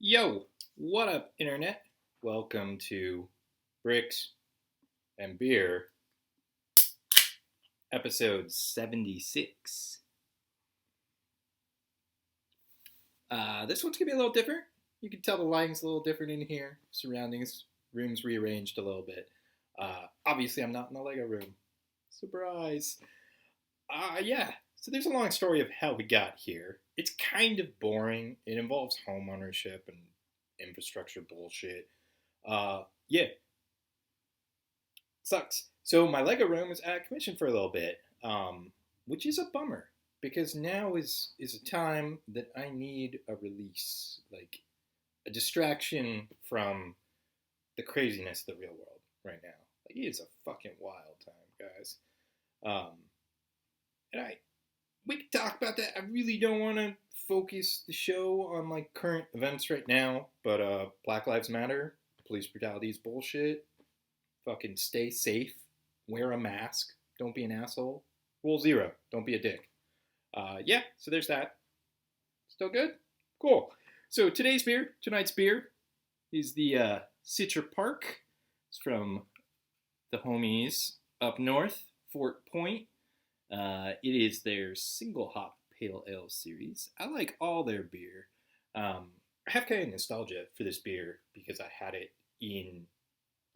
Yo, what up, Internet? Welcome to Bricks and Beer, episode 76. This one's gonna be a little different. You can tell the lighting's a little different in here, surroundings, rooms rearranged a little bit. Obviously, I'm not in the Lego room. Surprise! Yeah, so there's a long story of how we got here. It's kind of boring. It involves home ownership and infrastructure bullshit. Yeah, sucks. So my Lego room is out of commission for a little bit, which is a bummer because now is a time that I need a release, like a distraction from the craziness of the real world right now. Like it is a fucking wild time, guys. Um, and we can talk about that. I really don't want to focus the show on like current events right now, but Black Lives Matter, police brutality is bullshit. Fucking stay safe. Wear a mask. Don't be an asshole. Rule zero. Don't be a dick. Yeah, so there's that. Still good? Cool. So tonight's beer, is the Citra Park. It's from the homies up north, Fort Point. It is their single hop pale ale series. I like all their beer. I have kind of nostalgia for this beer because I had it in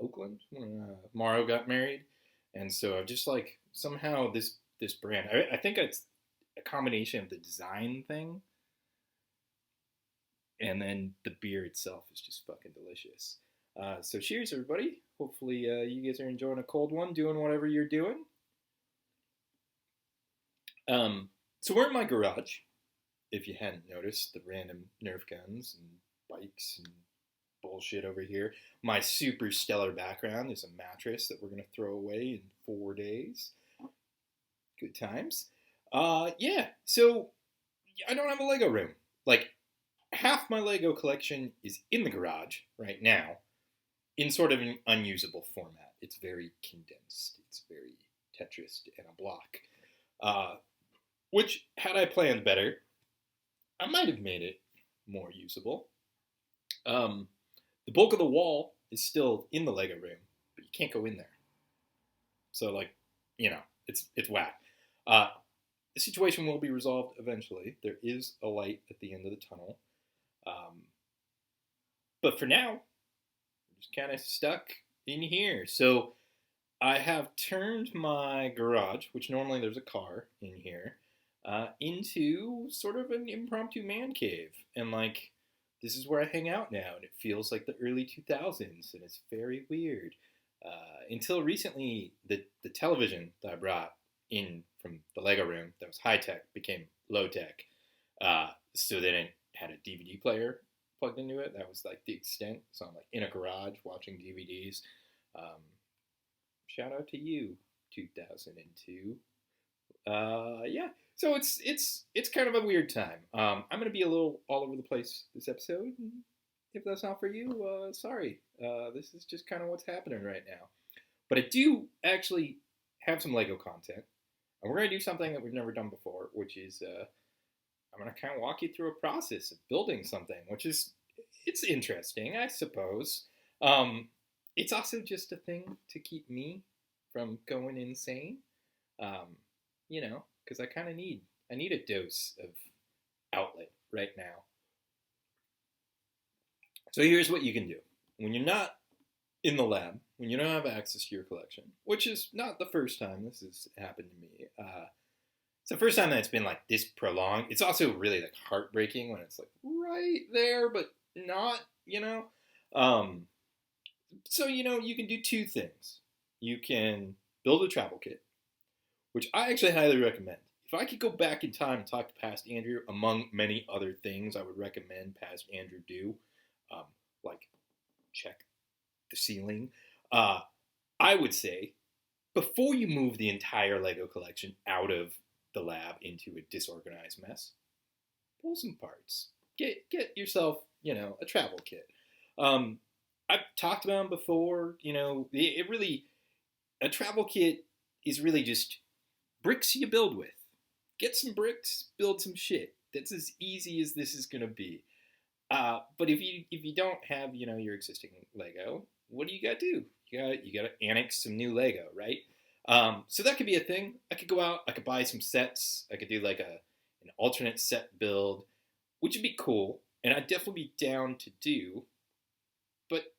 Oakland when Morrow got married, and so I've just like somehow this brand. I think it's a combination of the design thing, and then the beer itself is just fucking delicious. So cheers, everybody. Hopefully, you guys are enjoying a cold one, doing whatever you're doing. So we're in my garage. If you hadn't noticed, the random Nerf guns and bikes and bullshit over here. My super stellar background is a mattress that we're gonna throw away in 4 days. Good times. Yeah. So I don't have a Lego room. Like half my Lego collection is in the garage right now, in sort of an unusable format. It's very condensed. It's very Tetris and a block. Uh, which, had I planned better, I might have made it more usable. Um, the bulk of the wall is still in the Lego room, but you can't go in there. So like, it's whack. Uh, the situation will be resolved eventually. There is a light at the end of the tunnel, um, but for now, I'm just kind of stuck in here. So I have turned my garage, which normally there's a car in here, into sort of an impromptu man cave, and like this is where I hang out now, and it feels like the early 2000s, and it's very weird. Until recently, the television that I brought in from the Lego room that was high tech became low tech. So then it had a DVD player plugged into it. That was like the extent. So I'm like in a garage watching DVDs. Um, Shout out to you, 2002. Yeah. So it's kind of a weird time. I'm gonna be a little all over the place this episode. If that's not for you, sorry. This is just kind of what's happening right now. But I do actually have some Lego content, and we're gonna do something that we've never done before, which is I'm gonna kind of walk you through a process of building something, which is it's interesting, I suppose. Um, it's also just a thing to keep me from going insane. Um, because I need a dose of outlet right now. So here's what you can do when you're not in the lab, when you don't have access to your collection, which is not the first time this has happened to me. It's the first time that it's been like this prolonged. It's also really like heartbreaking when it's like right there, but not, Um, so you can do two things. You can build a travel kit, which I actually highly recommend. If I could go back in time and talk to past Andrew, among many other things I would recommend past Andrew do, um, like check the ceiling, uh, I would say before you move the entire Lego collection out of the lab into a disorganized mess, pull some parts. Get yourself, a travel kit. Um, I've talked about them before. It really a travel kit is really just bricks you build with. Get some bricks, build some shit. That's as easy as this is gonna be. But if you don't have your existing Lego, what do you got to do? You got to annex some new Lego, right? So that could be a thing. I could go out. I could buy some sets. I could do like an alternate set build, which would be cool, and I'd definitely be down to do. But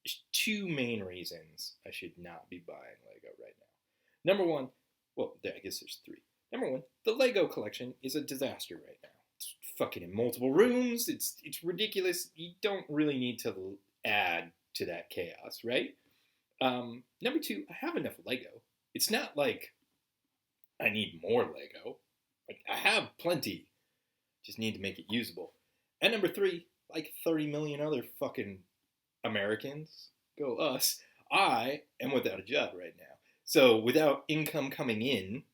there's two main reasons I should not be buying Lego right now. Number one, well, I guess there's three. Number one, the Lego collection is a disaster right now. It's fucking in multiple rooms. It's ridiculous. You don't really need to add to that chaos, right? Number two, I have enough Lego. It's not like I need more Lego. Like I have plenty. Just need to make it usable. And number three, like 30 million other fucking Americans, go us, I am without a job right now. So without income coming in,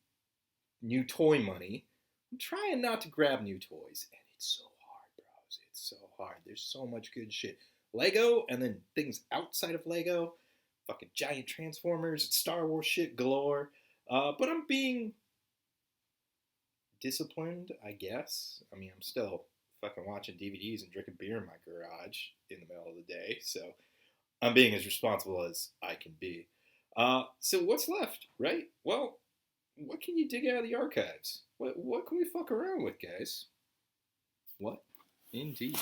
new toy money, I'm trying not to grab new toys. And it's so hard, bros. It's so hard. There's so much good shit. Lego and then things outside of Lego, fucking giant Transformers, Star Wars shit galore. But I'm being disciplined, I guess. I mean, I'm still fucking watching DVDs and drinking beer in my garage in the middle of the day, so I'm being as responsible as I can be. So what's left, right? Well, what can you dig out of the archives? What can we fuck around with, guys? What? Indeed.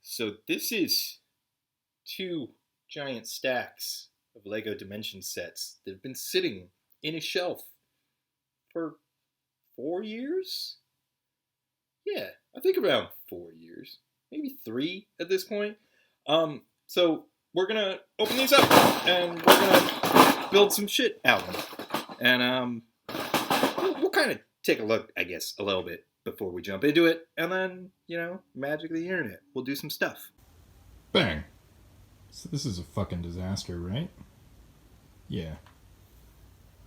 So this is two giant stacks of Lego Dimension sets that have been sitting in a shelf for 4 years? Yeah, I think around 4 years, maybe 3 at this point. So we're gonna open these up and we're gonna build some shit out of them, and we'll kind of take a look, I guess, a little bit before we jump into it, and then magic of the internet, we'll do some stuff. Bang. So this is a fucking disaster, right? Yeah.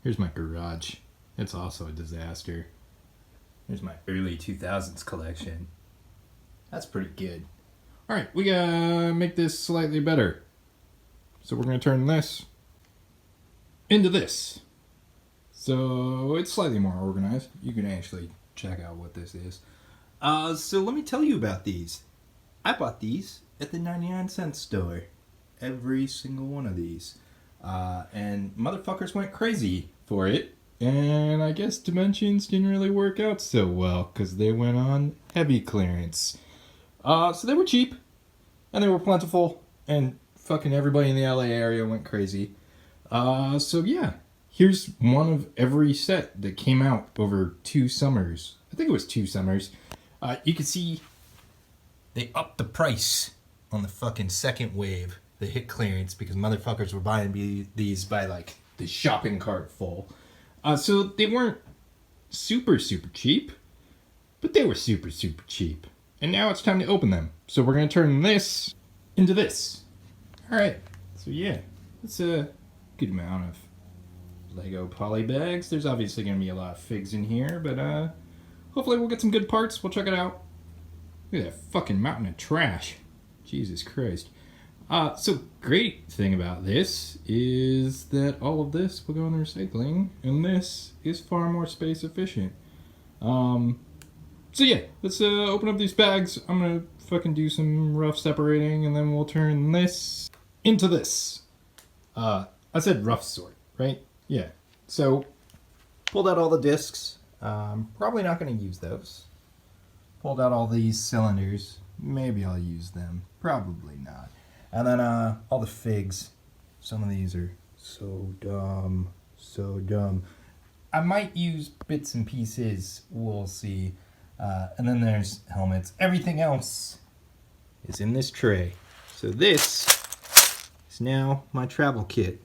Here's my garage. It's also a disaster. Here's my early 2000s collection. That's pretty good. Alright, we gotta make this slightly better. So we're gonna turn this into this. So it's slightly more organized. You can actually check out what this is. So let me tell you about these. I bought these at the 99-cent store. Every single one of these. And motherfuckers went crazy for it. And I guess Dimensions didn't really work out so well because they went on heavy clearance. So they were cheap and they were plentiful and fucking everybody in the LA area went crazy. So yeah, here's one of every set that came out over 2 summers. I think it was 2 summers. You can see they upped the price on the fucking second wave, the hit clearance, because motherfuckers were buying these by like the shopping cart full. So they weren't super cheap, but they were super cheap. And now it's time to open them. So we're going to turn this into this. Alright, so yeah, it's a good amount of Lego poly bags. There's obviously going to be a lot of figs in here, but hopefully we'll get some good parts. We'll check it out. Look at that fucking mountain of trash. Jesus Christ. So great thing about this is that all of this will go in the recycling, and this is far more space efficient. So yeah, let's open up these bags. I'm gonna fucking do some rough separating, and then we'll turn this into this. I said rough sort, right? Yeah. So pulled out all the discs. Probably not gonna use those. Pulled out all these cylinders. Maybe I'll use them. Probably not. And then all the figs. Some of these are so dumb. So dumb. I might use bits and pieces. We'll see. And then there's helmets. Everything else is in this tray. So this is now my travel kit.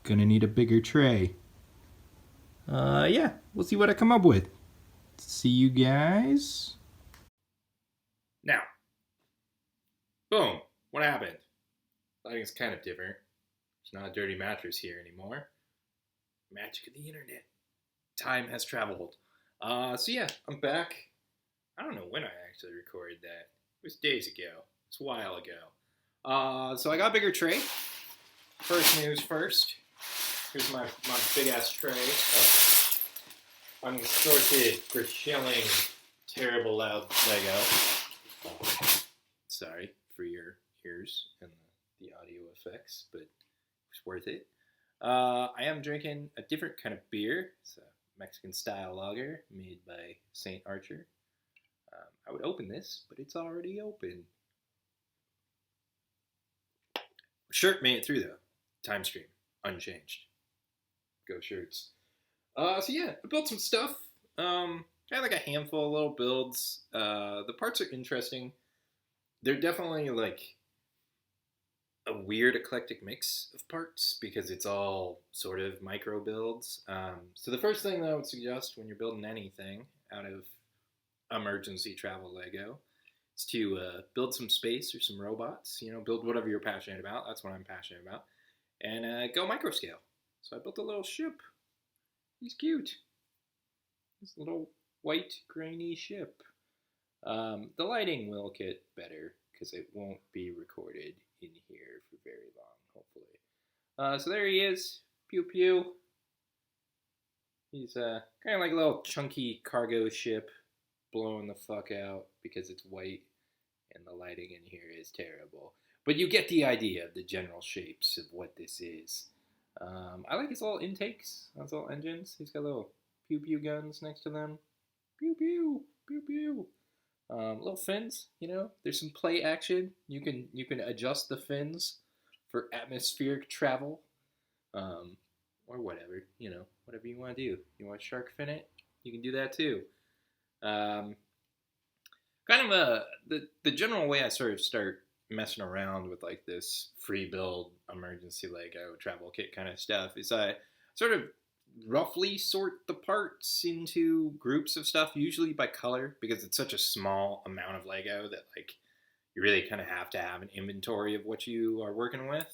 Gonna need a bigger tray. Yeah, we'll see what I come up with. See you guys. Now, boom. What happened? Lighting's kind of different. It's not a dirty mattress here anymore. Magic of the internet. Time has traveled. So yeah, I'm back. I don't know when I actually recorded that. It was days ago. It's a while ago. So I got a bigger tray. First news first. Here's my big ass tray of Unsorted for shelling terrible loud Lego. Sorry for your ears and the audio effects, but it's worth it. I am drinking a different kind of beer. It's a Mexican style lager made by St. Archer. I would open this, but it's already open. Shirt made it through though. Time stream unchanged. Go shirts. So yeah, I built some stuff. I had like a handful of little builds. The parts are interesting. They're definitely like a weird eclectic mix of parts because it's all sort of micro builds. So the first thing that I would suggest when you're building anything out of emergency travel Lego is to build some space or some robots. You know, build whatever you're passionate about. That's what I'm passionate about. And go micro scale. So I built a little ship. He's cute. This little white grainy ship. The lighting will get better because it won't be recorded in here for very long, hopefully. So there he is. Pew pew. He's kind of like a little chunky cargo ship blowing the fuck out because it's white and the lighting in here is terrible. But you get the idea of the general shapes of what this is. I like his little intakes, his little engines. He's got little pew pew guns next to them. Pew pew, pew pew. Little fins, you know. There's some play action. You can adjust the fins for atmospheric travel, or whatever, you know, whatever you want to do. You want shark fin it? You can do that too. Kind of the general way I sort of start messing around with like this free build emergency Lego travel kit kind of stuff is I sort of roughly sort the parts into groups of stuff, usually by color, because it's such a small amount of Lego that like you really kind of have to have an inventory of what you are working with.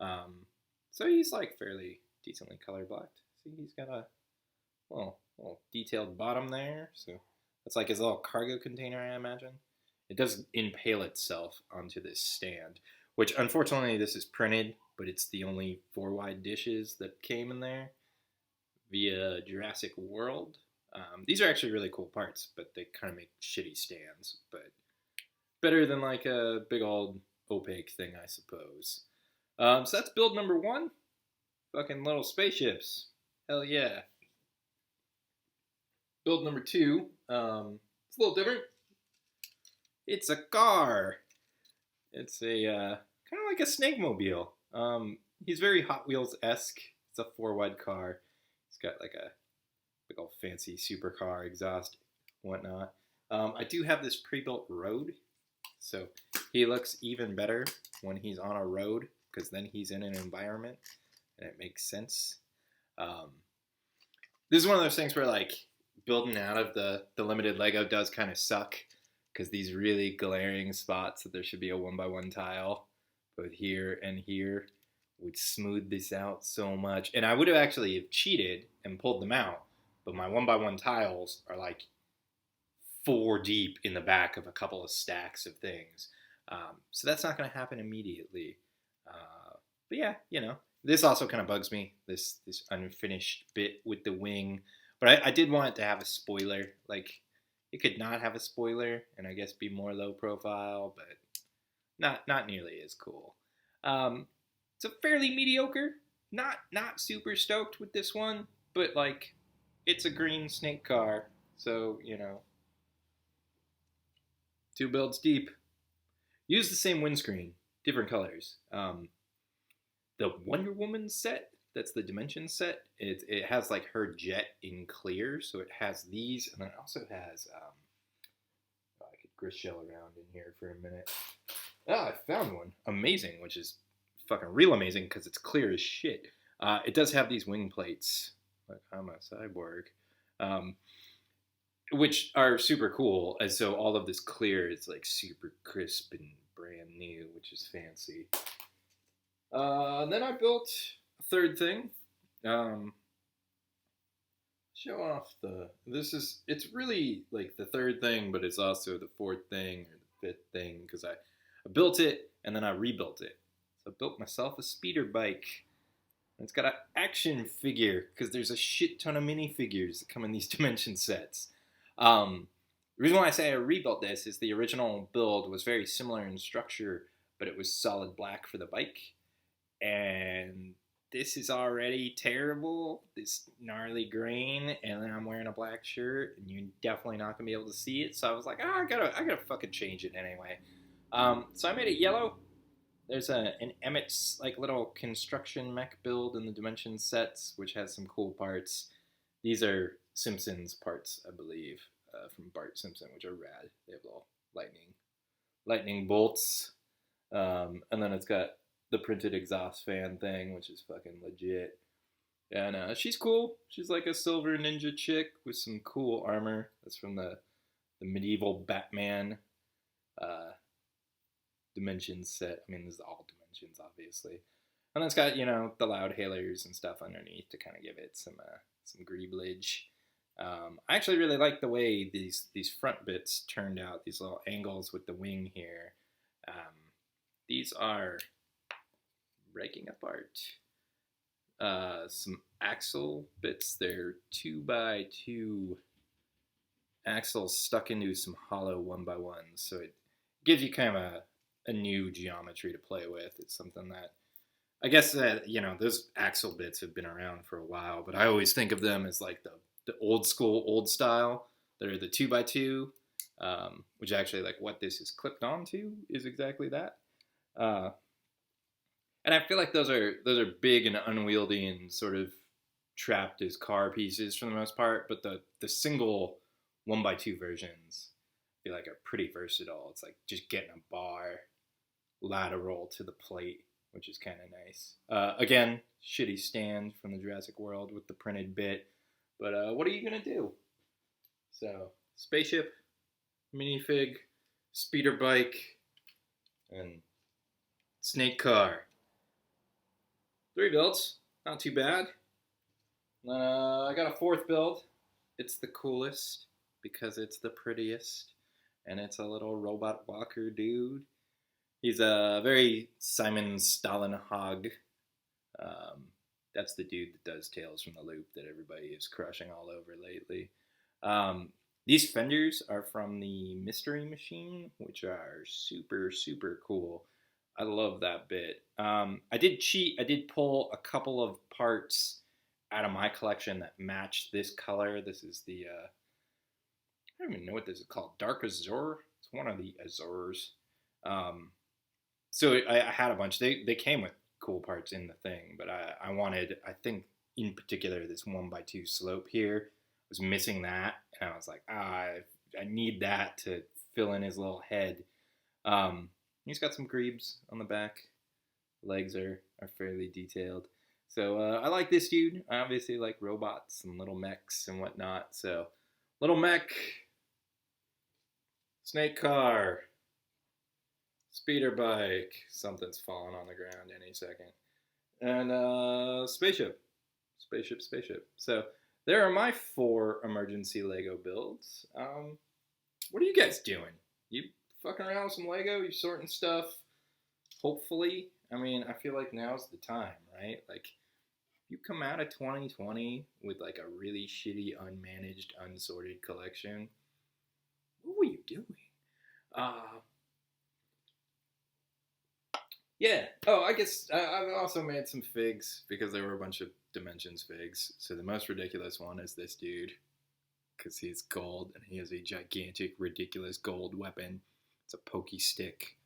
So he's like fairly decently color blocked. See, he's got a little detailed bottom there, so that's like his little cargo container, I imagine. It does impale itself onto this stand, which unfortunately this is printed, but it's the only 4-wide dishes that came in there via Jurassic World. These are actually really cool parts, but they kind of make shitty stands, but better than like a big old opaque thing, I suppose. So that's build number 1. Fucking little spaceships. Hell yeah. Build number 2. It's a little different. It's a car. It's a kind of like a snake mobile. He's very Hot Wheels-esque. It's a 4-wide car. It's got like a big old fancy supercar exhaust, whatnot. I do have this pre-built road, so he looks even better when he's on a road because then he's in an environment and it makes sense. This is one of those things where like building out of the limited Lego does kind of suck because these really glaring spots that there should be a 1x1 tile both here and here would smooth this out so much. And I would have actually cheated and pulled them out, but my 1x1 tiles are like 4 deep in the back of a couple of stacks of things. So that's not going to happen immediately. But yeah, you know, this also kind of bugs me, this unfinished bit with the wing. But I did want it to have a spoiler. Like, it could not have a spoiler and I guess be more low profile, but not nearly as cool. It's a fairly mediocre. Not super stoked with this one, but like, it's a green snake car, so you know, 2 builds deep. Use the same windscreen, different colors. The Wonder Woman set, that's the Dimension set. It has like her jet in clear, so it has these, and then it also has. I could grist around in here for a minute. I found one. Amazing, which is fucking real amazing because it's clear as shit. It does have these wing plates, like I'm a cyborg, which are super cool. And so all of this clear is like super crisp and brand new, which is fancy. Then I built a third thing. Show off it's really like the third thing, but it's also the 4th thing or the 5th thing because I built it and then I rebuilt it. So I built myself a speeder bike. It's got an action figure because there's a shit ton of minifigures that come in these dimension sets. The reason why I say I rebuilt this is the original build was very similar in structure, but it was solid black for the bike. And this is already terrible, this gnarly grain, and then I'm wearing a black shirt, and you're definitely not gonna be able to see it. So I was like, I gotta fucking change it anyway. So I made it yellow. There's an Emmett's like little construction mech build in the Dimension sets, which has some cool parts. These are Simpsons parts, I believe, from Bart Simpson, which are rad. They have little lightning bolts, and then it's got the printed exhaust fan thing, which is fucking legit. And she's cool. She's like a silver ninja chick with some cool armor. That's from the medieval Batman Dimensions set. I mean, this is all Dimensions, obviously. And it's got, the loud hailers and stuff underneath to kind of give it some greeblage. I actually really like the way these front bits turned out, these little angles with the wing here. These are breaking apart. Some axle bits. They're 2x2 axles stuck into some hollow 1x1s. So it gives you kind of a new geometry to play with. It's something that I guess that, those axle bits have been around for a while, but I always think of them as like the old school, old style. They're the 2x2, which actually like what this is clipped onto is exactly that. And I feel like those are big and unwieldy and sort of trapped as car pieces for the most part, but the single 1x2 versions I feel like are pretty versatile. It's like just getting a bar lateral to the plate, which is kind of nice. Again, shitty stand from the Jurassic World with the printed bit, but what are you gonna do? So, spaceship, minifig, speeder bike, and snake car. 3 builds, not too bad. I got a 4th build. It's the coolest because it's the prettiest, and it's a little robot walker dude. He's a very Simon Stalenhag. That's the dude that does Tales from the Loop that everybody is crushing all over lately. These fenders are from the Mystery Machine, which are super, super cool. I love that bit. I did cheat. I did pull a couple of parts out of my collection that match this color. This is the, I don't even know what this is called. Dark Azure? It's one of the Azures. So I had a bunch. They came with cool parts in the thing, but I wanted, I think in particular, this 1x2 slope here. I was missing that, and I was like, I need that to fill in his little head. He's got some greaves on the back. Legs are fairly detailed. So I like this dude. I obviously like robots and little mechs and whatnot. So little mech, snake car, speeder bike. Something's falling on the ground any second. And spaceship. So there are my 4 emergency Lego builds. What are you guys doing? You fucking around with some Lego? You sorting stuff? Hopefully. I mean, I feel like now's the time, right? Like, you come out of 2020 with like a really shitty, unmanaged, unsorted collection. What were you doing? Yeah. Oh, I guess I've also made some figs because there were a bunch of Dimensions figs. So the most ridiculous one is this dude because he's gold and he has a gigantic, ridiculous gold weapon. It's a pokey stick.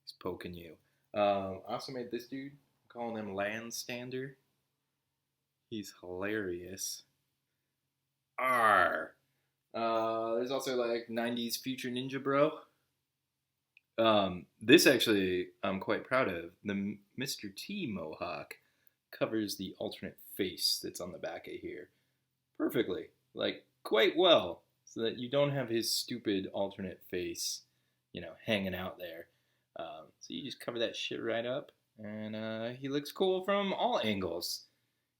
He's poking you. I also made this dude. I'm calling him Landstander. He's hilarious. Arr. There's also like 90s Future Ninja Bro. This actually I'm quite proud of. The Mr. T Mohawk covers the alternate face that's on the back of here perfectly, like quite well, so that you don't have his stupid alternate face, hanging out there. So you just cover that shit right up, and he looks cool from all angles.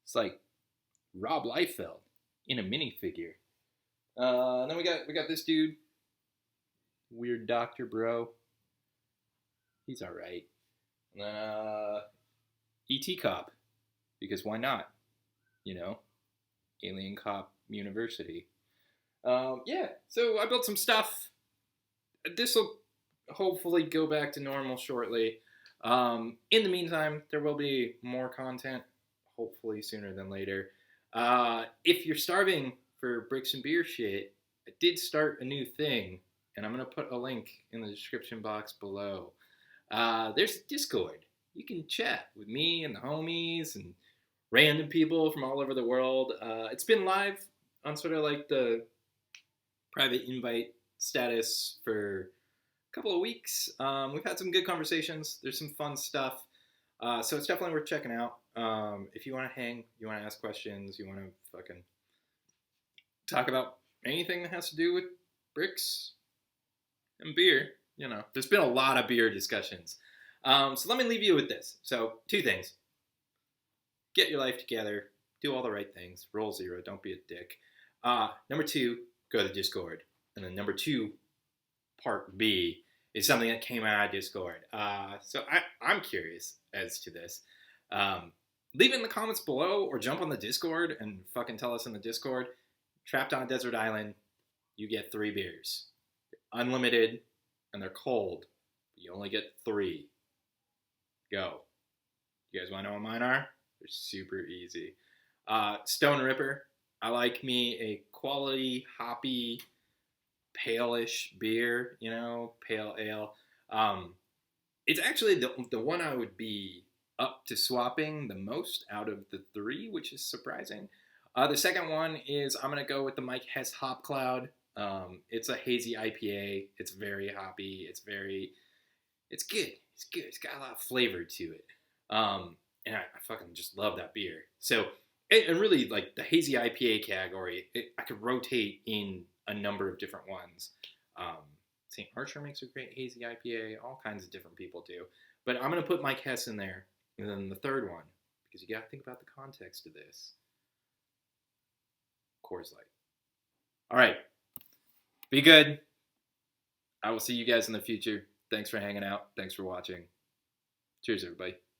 It's like Rob Liefeld in a minifigure. And then we got this dude, Weird Doctor Bro. He's all right. And then E.T. Cop because why not? You know, Alien Cop University. Yeah, so I built some stuff. This will hopefully go back to normal shortly. In the meantime, there will be more content, hopefully sooner than later. If you're starving for bricks and beer shit, I did start a new thing, and I'm going to put a link in the description box below. There's Discord. You can chat with me and the homies and random people from all over the world. It's been live on sort of like the private invite status for a couple of weeks. We've had some good conversations. There's some fun stuff. So it's definitely worth checking out. If you want to hang, you want to ask questions, you want to fucking talk about anything that has to do with bricks and beer, there's been a lot of beer discussions. So let me leave you with this. So 2 things. Get your life together. Do all the right things. Roll 0. Don't be a dick. Number 2, go to Discord. And then number 2, part B, is something that came out of Discord. So I'm curious as to this. Leave it in the comments below or jump on the Discord and fucking tell us in the Discord. Trapped on a desert island, you get 3 beers. They're unlimited and they're cold. But you only get 3. Go. You guys want to know what mine are? They're super easy. Stone Ripper. I like me a quality, hoppy, pale-ish beer, pale ale. It's actually the one I would be up to swapping the most out of the 3, which is surprising. The second one is I'm going to go with the Mike Hess Hop Cloud. It's a hazy IPA. It's very hoppy. It's good. It's good. It's got a lot of flavor to it. And I fucking just love that beer. So, and really, like, the hazy IPA category, I could rotate in a number of different ones. St. Archer makes a great hazy IPA. All kinds of different people do. But I'm going to put Mike Hess in there. And then the third one, because you got to think about the context of this. Coors Light. All right. Be good. I will see you guys in the future. Thanks for hanging out. Thanks for watching. Cheers, everybody.